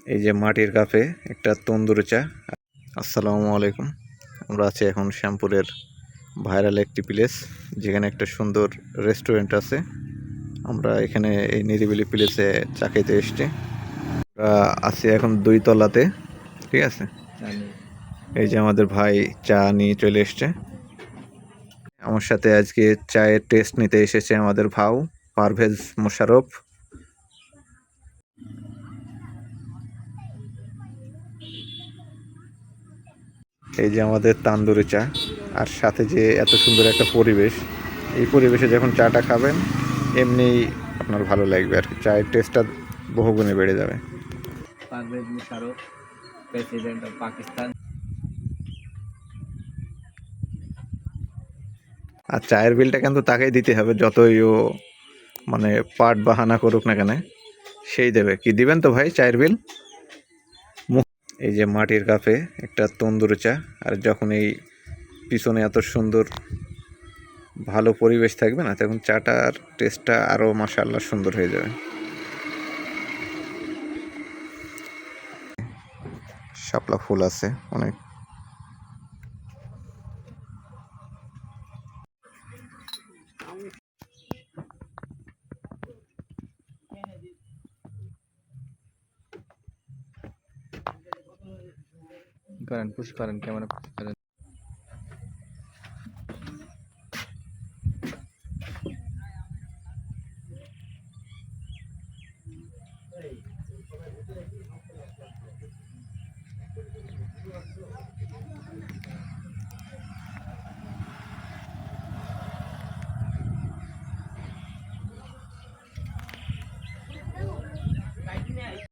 এই যে মাটির কাপে একটা তন্দুরি চা। আসসালামু আলাইকুম। আমরা আছি এখন শ্যামপুরের ভাইরাল একটি প্লেস, যেখানে একটা সুন্দর রেস্টুরেন্ট আছে। আমরা এখানে এই নিরিবিলি প্লেসে চা খেতে এসছি। আমরা আছি এখন 2 তলাতে, ঠিক আছে। এই যে আমাদের ভাই চা নিয়ে চলে এসছে। আমার সাথে আজকে চায়ের টেস্ট নিতে এসেছে আমাদের ভাও পারভেজ মোশাররফ। এই যে আমাদের তান্দুরি চা, আর সাথে যে এত সুন্দর একটা পরিবেশ, এই পরিবেশে যখন চাটা খাবেন এমনি আপনার ভালো লাগবে আর কি, চায়ের টেস্টটা বহুগুণে বেড়ে যাবে। Pervez Musharraf, president of Pakistan. আর চায়ের বিলটা কিন্তু তাকেই দিতে হবে, যতই ও মানে পাট বাহানা করুক না কেন, সেই দেবে। কি দিবেন তো ভাই চায়ের বিল? এই যে মাটির কাপে একটা তন্দুরি চা, আর যখন এই পিছনে এত সুন্দর ভালো পরিবেশ থাকবে না, তখন চাটার টেস্টটা আরও মাশাআল্লাহ সুন্দর হয়ে যাবে। শাপলা ফুল আছে অনেক। করেন পুশ করেন, ক্যামেরা পুশ করেন।